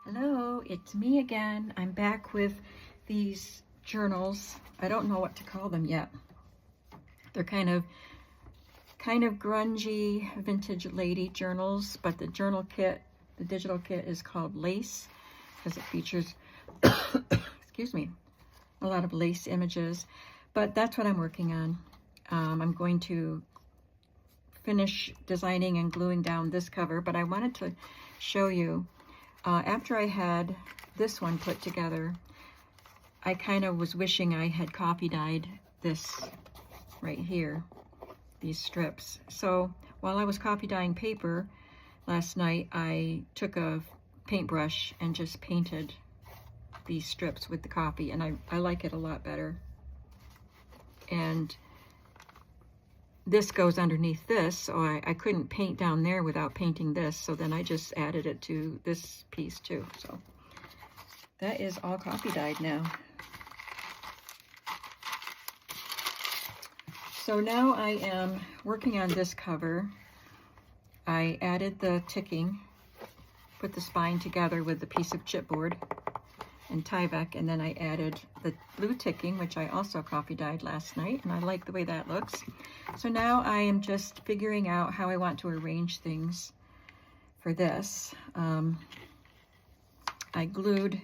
Hello, it's me again. I'm back with these journals. I don't know what to call them yet. They're kind of grungy vintage lady journals, but the journal kit, the digital kit, is called Lace because it features excuse me, a lot of lace images. But that's what I'm working on. I'm going to finish designing and gluing down this cover, but I wanted to show you after I had this one put together, I kind of was wishing I had coffee dyed this right here, these strips. So while I was coffee dyeing paper last night, I took a paintbrush and just painted these strips with the coffee, and I like it a lot better. And this goes underneath this, so I couldn't paint down there without painting this, so then I just added it to this piece too. So that is all coffee dyed now. So now I am working on this cover. I added the ticking, put the spine together with the piece of chipboard and Tyvek, and then I added the blue ticking, which I also coffee dyed last night, and I like the way that looks. So now I am just figuring out how I want to arrange things for this. I glued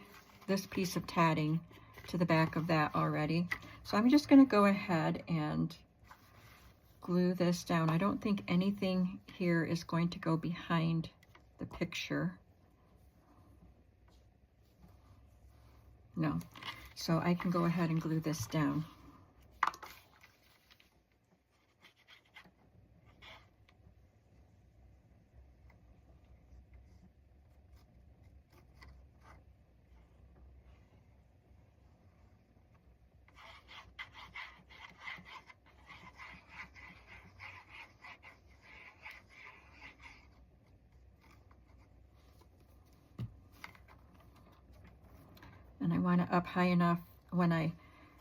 this piece of tatting to the back of that already. So I'm just going to go ahead and glue this down. I don't think anything here is going to go behind the picture. No, so I can go ahead and glue this down. And I want it up high enough when I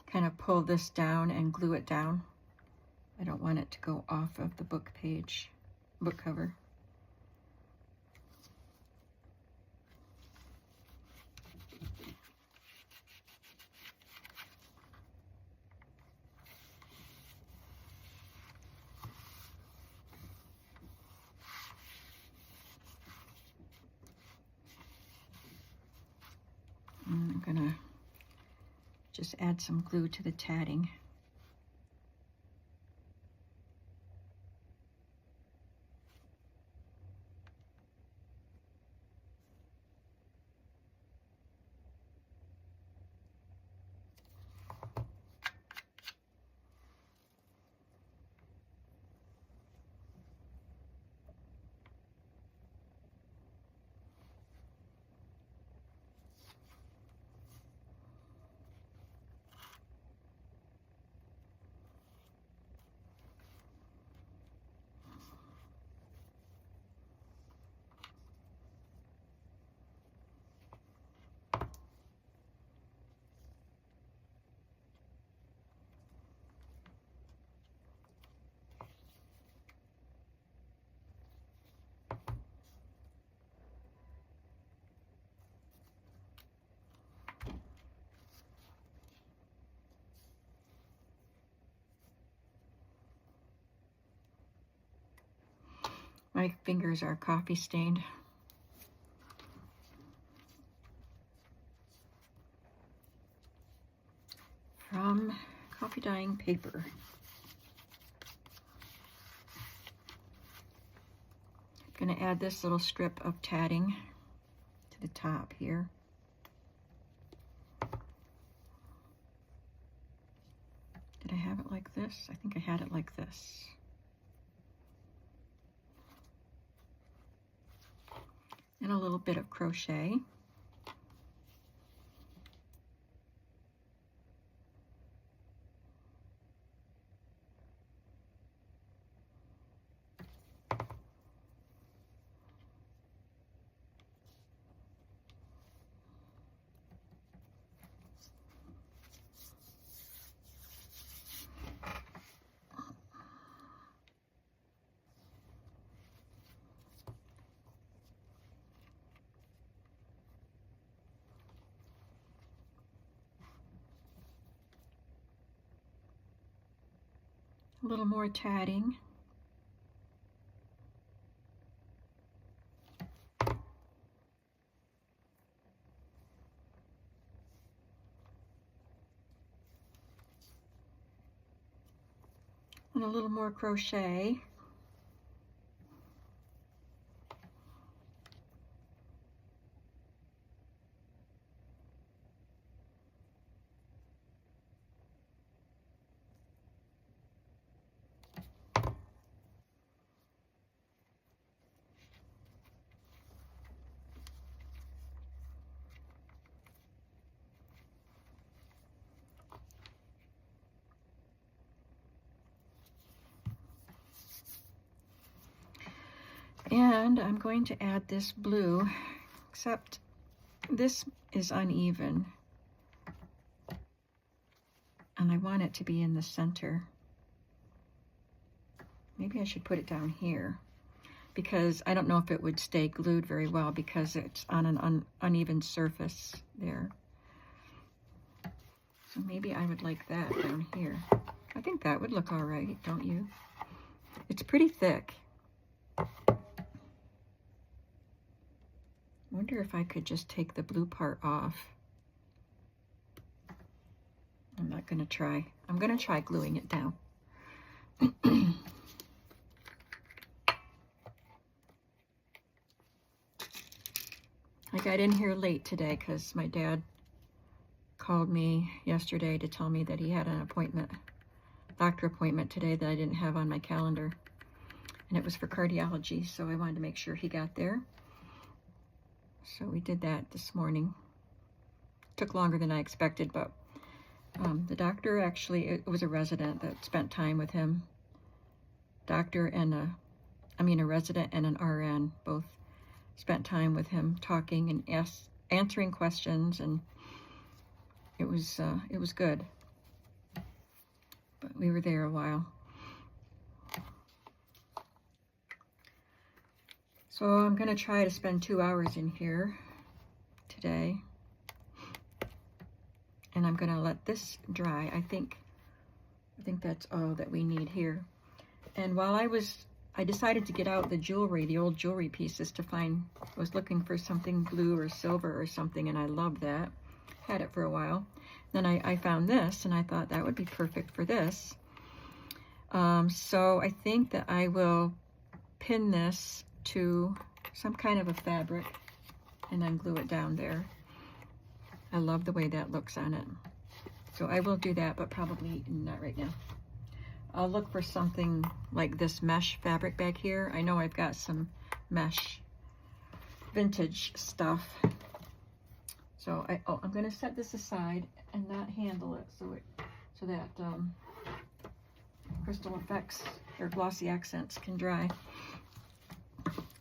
kind of pull this down and glue it down. I don't want it to go off of the book page, book cover. And I'm gonna just add some glue to the tatting. My fingers are coffee stained. From coffee dyeing paper. I'm going to add this little strip of tatting to the top here. Did I have it like this? I think I had it like this. And a little bit of crochet. A little more tatting. And a little more crochet. And I'm going to add this blue, except this is uneven. And I want it to be in the center. Maybe I should put it down here, because I don't know if it would stay glued very well because it's on an uneven surface there. So maybe I would like that down here. I think that would look all right, don't you? It's pretty thick. Wonder if I could just take the blue part off. I'm not going to try. I'm going to try gluing it down. I got in here late today because my dad called me yesterday to tell me that he had an appointment, doctor appointment today that I didn't have on my calendar. And it was for cardiology, so I wanted to make sure he got there. So we did that this morning. Took longer than I expected, but the doctor actually, it was a resident that spent time with him. Doctor and a resident and an RN both spent time with him talking and answering questions, and it was good. But we were there a while. So I'm going to try to spend 2 hours in here today. And I'm going to let this dry. I think that's all that we need here. And while I decided to get out the jewelry, the old jewelry pieces to find, I was looking for something blue or silver or something, and I loved that. Had it for a while. Then I found this, and I thought that would be perfect for this. So I think that I will pin this to some kind of a fabric and then glue it down there. I love the way that looks on it. So I will do that, but probably not right now. I'll look for something like this mesh fabric back here. I know I've got some mesh vintage stuff. So I'm going to set this aside and not handle it so that crystal effects or glossy accents can dry.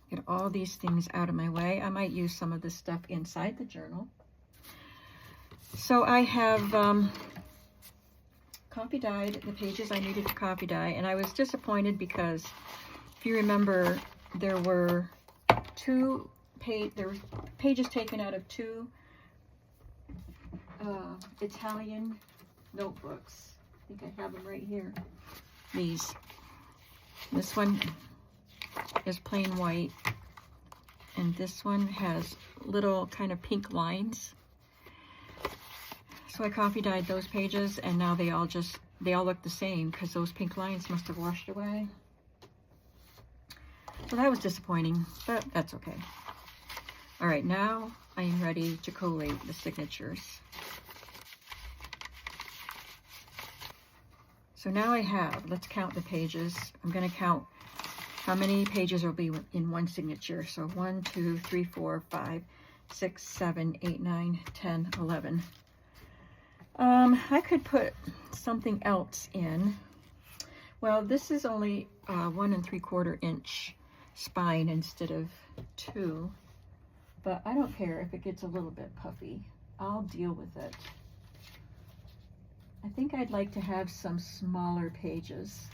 Get all these things out of my way. I might use some of this stuff inside the journal. So I have coffee dyed the pages I needed to coffee dye, and I was disappointed because if you remember, there were pages taken out of two Italian notebooks. I think I have them right here. These. This one is plain white, and this one has little kind of pink lines. So I coffee dyed those pages, and now they all look the same because those pink lines must have washed away. So that was disappointing, but that's okay. All right, now I am ready to collate the signatures. So now I have, let's count the pages. I'm going to count how many pages will be in one signature. So 1, 2, 3, 4, 5, 6, 7, 8, 9, 10, 11. I could put something else in. Well, this is only 1 3/4 inch spine instead of 2, but I don't care if it gets a little bit puffy. I'll deal with it. I think I'd like to have some smaller pages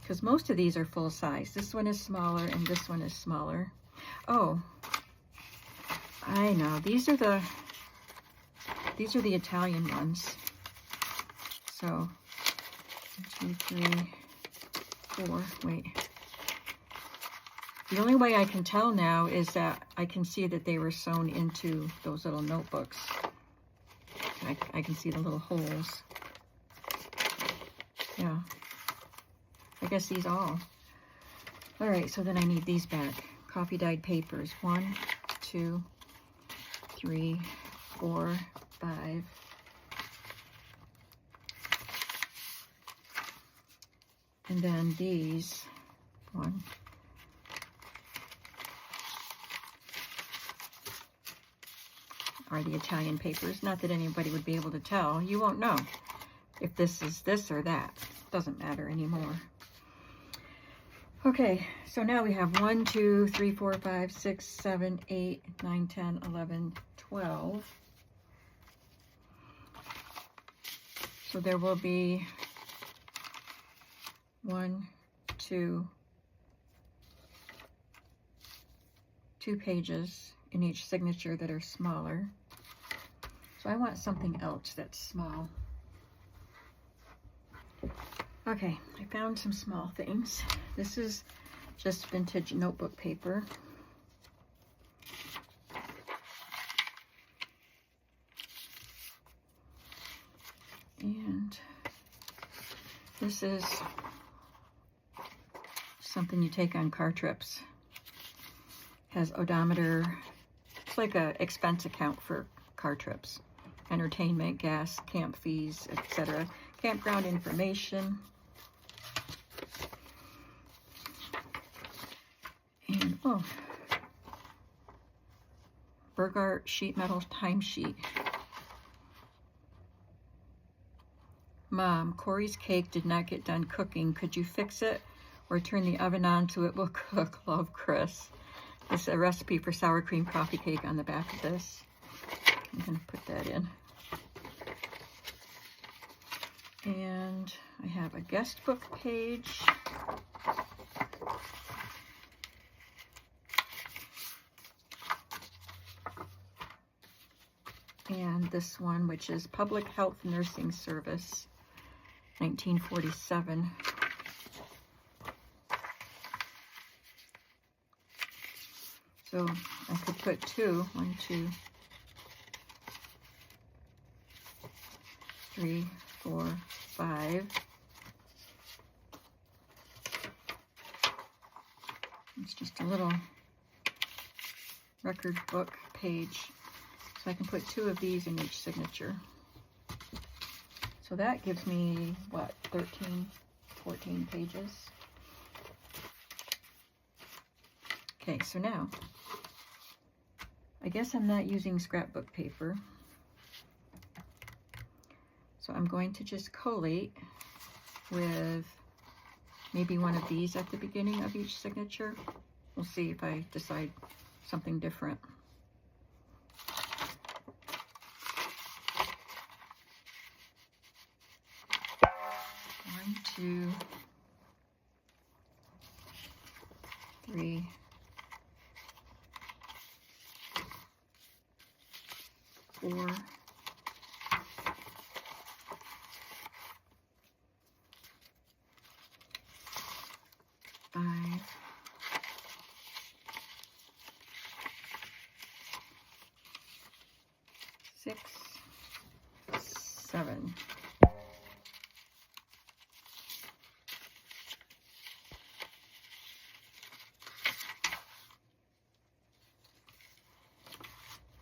because most of these are full size. This one is smaller and this one is smaller. Oh, I know. These are the Italian ones. So I'm 2, 3, 4, wait. The only way I can tell now is that I can see that they were sewn into those little notebooks. I can see the little holes. Yeah. I guess these all. All right, so then I need these back. Coffee dyed papers. 1, 2, 3, 4, 5. And then these, 1, are the Italian papers. Not that anybody would be able to tell. You won't know if this is this or that. Doesn't matter anymore. Okay, so now we have 1, 2, 3, 4, 5, 6, 7, 8, 9, 10, 11, 12. So there will be 1, 2 pages in each signature that are smaller. So I want something else that's small. Okay, I found some small things. This is just vintage notebook paper. And this is something you take on car trips. Has odometer. It's like a expense account for car trips. Entertainment, gas, camp fees, etc. Campground information. And, oh, Burgart sheet metal timesheet. Mom, Corey's cake did not get done cooking. Could you fix it or turn the oven on so it will cook? Love, Chris. This is a recipe for sour cream coffee cake on the back of this. I'm going to put that in. And I have a guest book page. And this one, which is Public Health Nursing Service, 1947. So I could put 2, 1, 2, 3, 4, 5. It's just a little record book page. So I can put 2 of these in each signature. So that gives me, what, 13, 14 pages. Okay, so now, I guess I'm not using scrapbook paper. So I'm going to just collate with maybe one of these at the beginning of each signature. We'll see if I decide something different. 1, 2, 3, 4, 5, 6, 7.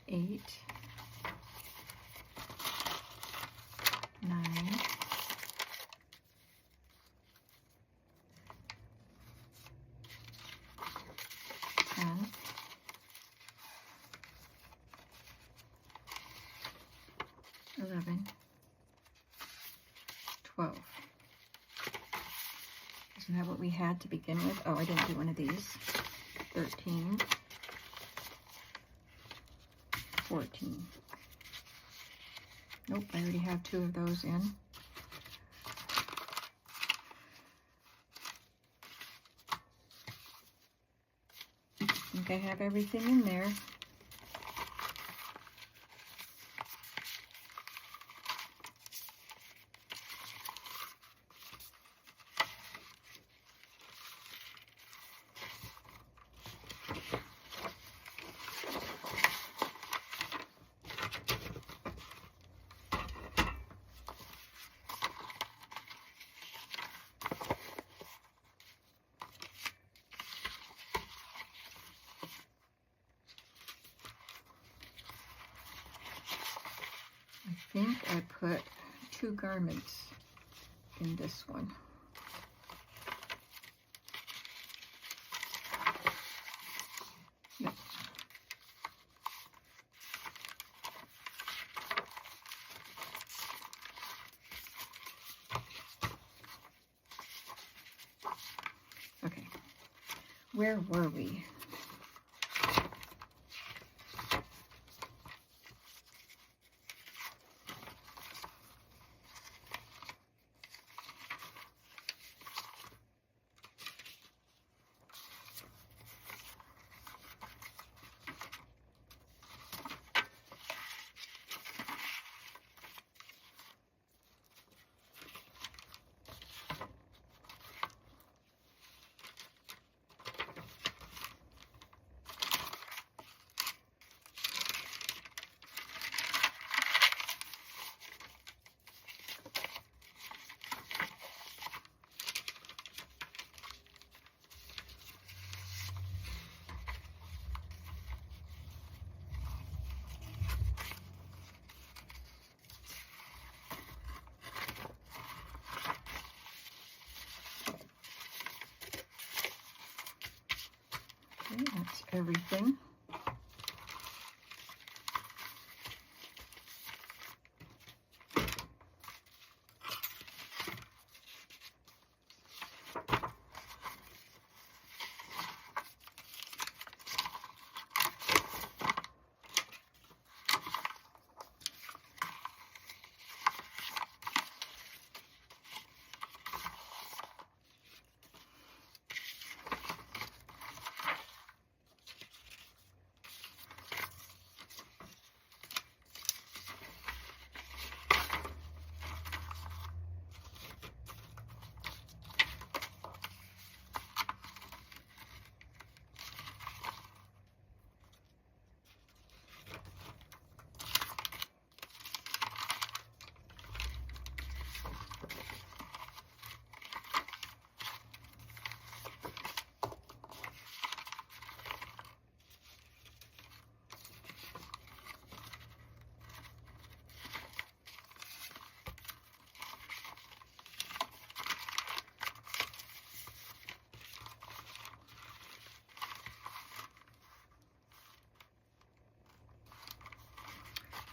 8, 9, 10, 11, 12. Isn't that what we had to begin with? Oh, I didn't do one of these. 13, 14. Nope, I already have 2 of those in. I think I have everything in there. think I put 2 garments in this one. Yep. Okay, where were we? Okay, that's everything.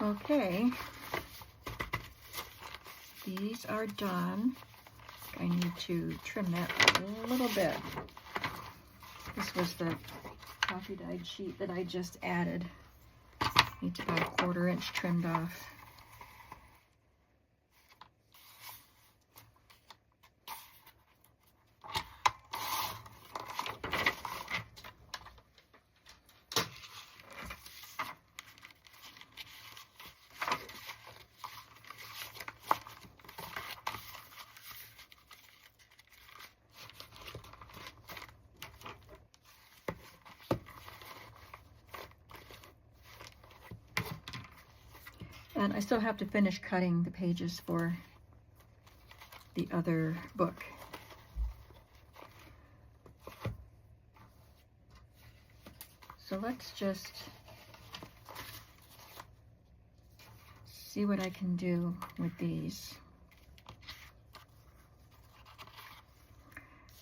Okay, these are done. I need to trim that a little bit. This was the coffee dyed sheet that I just added. Needs about a 1/4 inch trimmed off. And I still have to finish cutting the pages for the other book. So let's just see what I can do with these.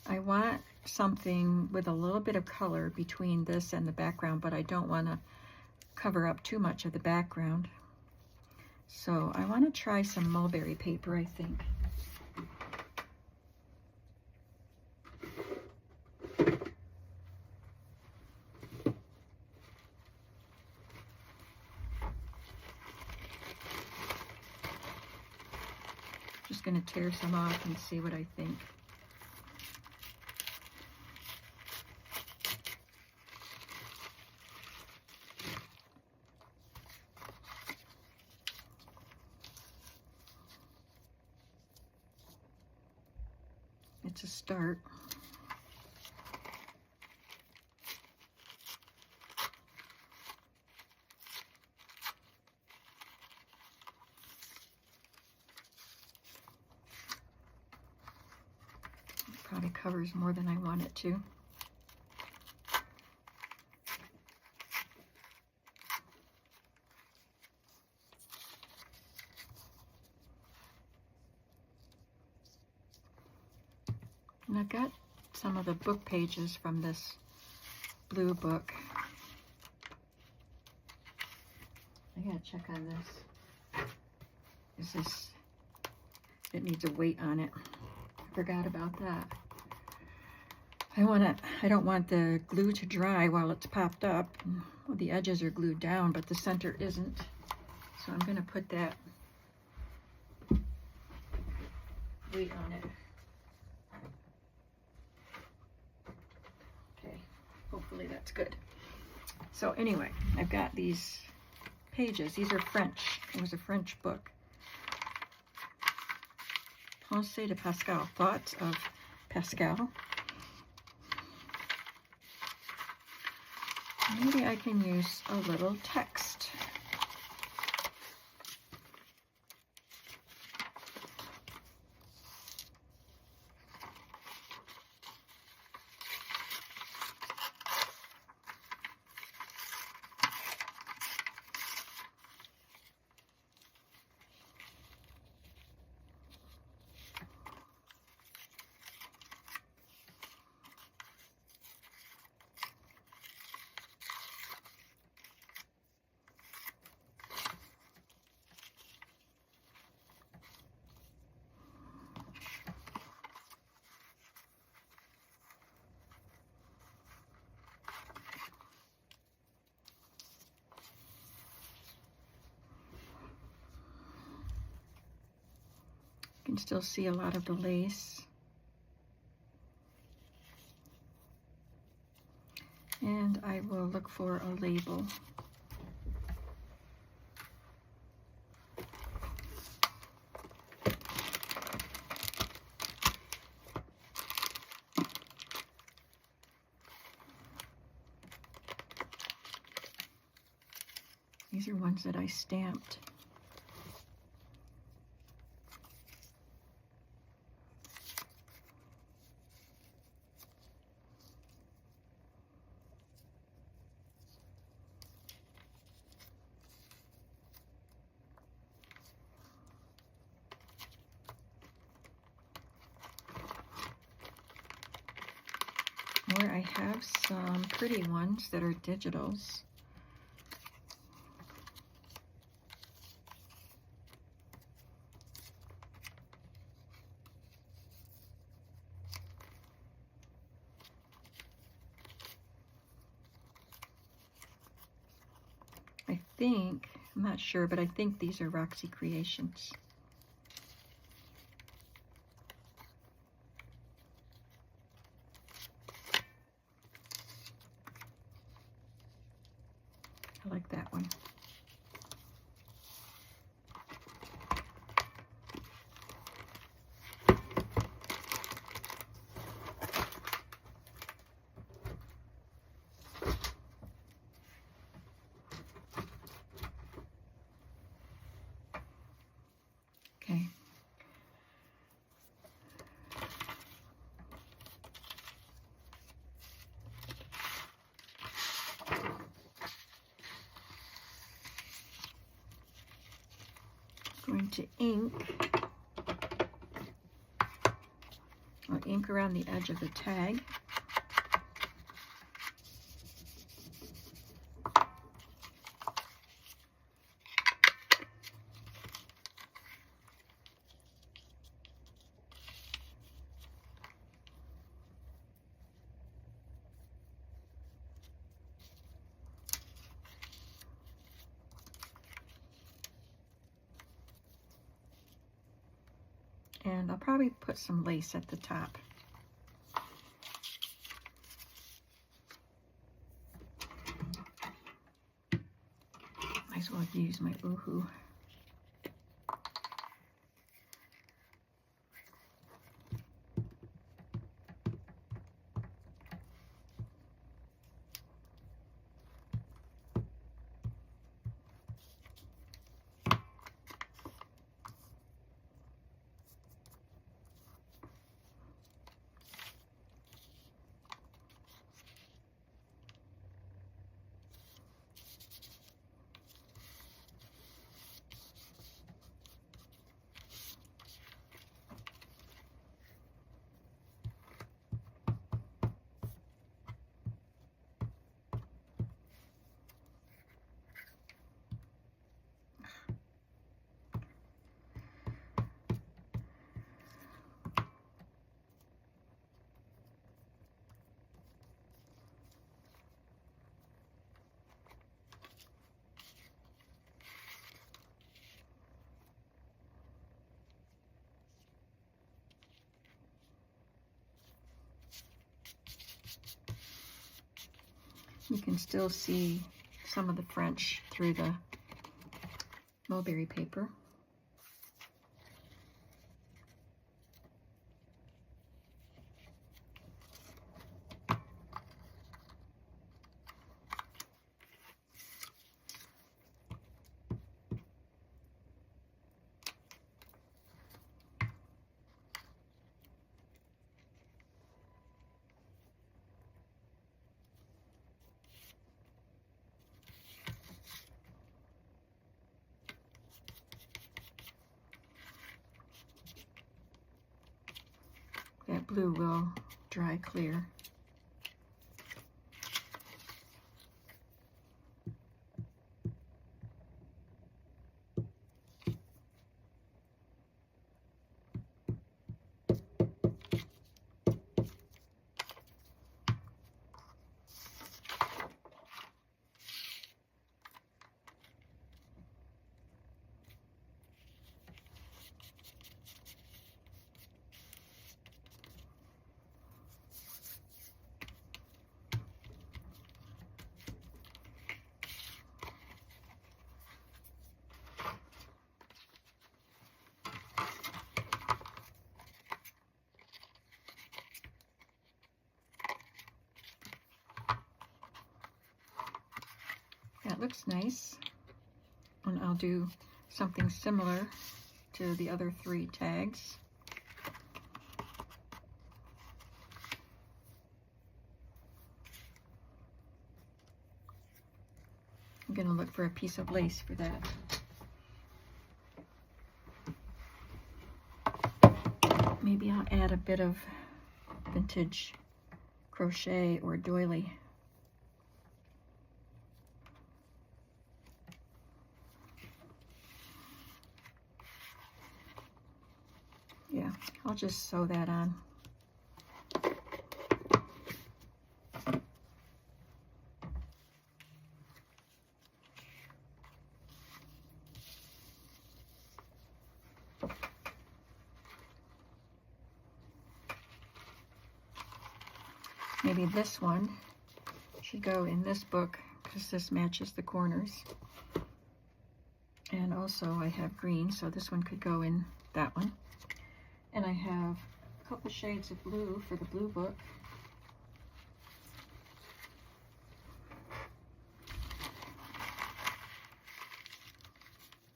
I want something with a little bit of color between this and the background, but I don't want to cover up too much of the background. So I want to try some mulberry paper, I think. Just going to tear some off and see what I think. It's a start. It probably covers more than I want it to. And I've got some of the book pages from this blue book. I gotta check on this. Is this, it needs a weight on it. I forgot about that. I don't want the glue to dry while it's popped up. Well, the edges are glued down, but the center isn't. So I'm gonna put that weight on it. Okay, hopefully that's good. So anyway, I've got these pages. These are French. It was a French book. Pensées de Pascal, Thoughts of Pascal. Maybe I can use a little text. You can still see a lot of the lace. And I will look for a label. These are ones that I stamped. Or I have some pretty ones that are digitals. I'm not sure, but I think these are Roxy Creations. I like that one. Okay. Going to ink. I'll ink around the edge of the tag. And I'll probably put some lace at the top. Might as well use my Oohoo. You can still see some of the French through the mulberry paper. That blue will dry clear. That looks nice, and I'll do something similar to the other 3 tags. I'm going to look for a piece of lace for that. Maybe I'll add a bit of vintage crochet or doily. Yeah, I'll just sew that on. Maybe this one should go in this book because this matches the corners. And also I have green, so this one could go in that one. And I have a couple shades of blue for the blue book.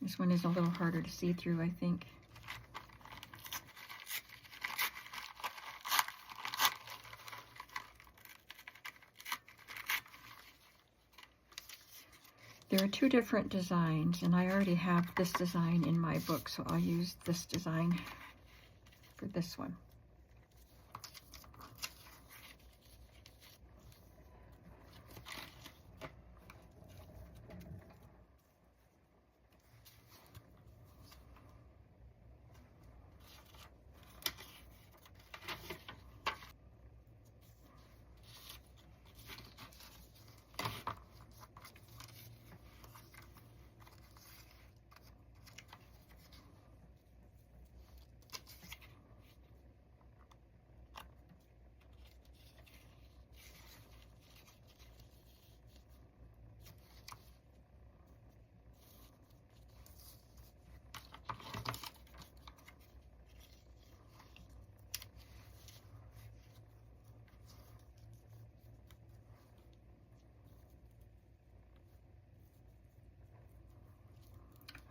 This one is a little harder to see through, I think. There are 2 different designs, and I already have this design in my book, so I'll use this design for this one.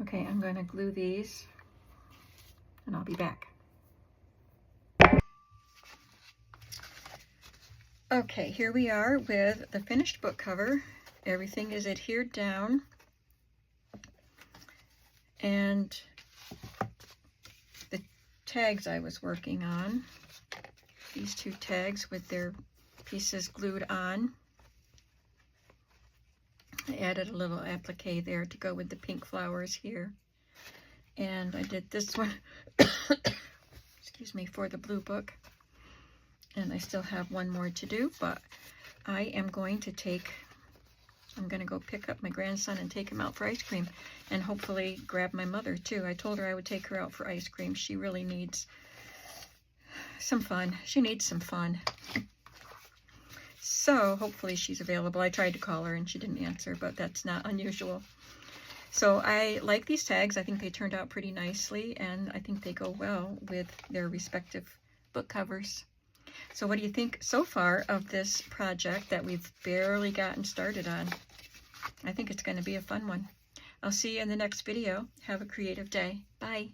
Okay, I'm going to glue these, and I'll be back. Okay, here we are with the finished book cover. Everything is adhered down, and the tags I was working on, these 2 tags with their pieces glued on. I added a little applique there to go with the pink flowers here. And I did this one, excuse me, for the blue book. And I still have one more to do, but I am going to I'm going to go pick up my grandson and take him out for ice cream, and hopefully grab my mother too. I told her I would take her out for ice cream. She really needs some fun. She needs some fun. So hopefully she's available. I tried to call her and she didn't answer, but that's not unusual. So I like these tags. I think they turned out pretty nicely, and I think they go well with their respective book covers. So what do you think so far of this project that we've barely gotten started on? I think it's going to be a fun one. I'll see you in the next video. Have a creative day. Bye.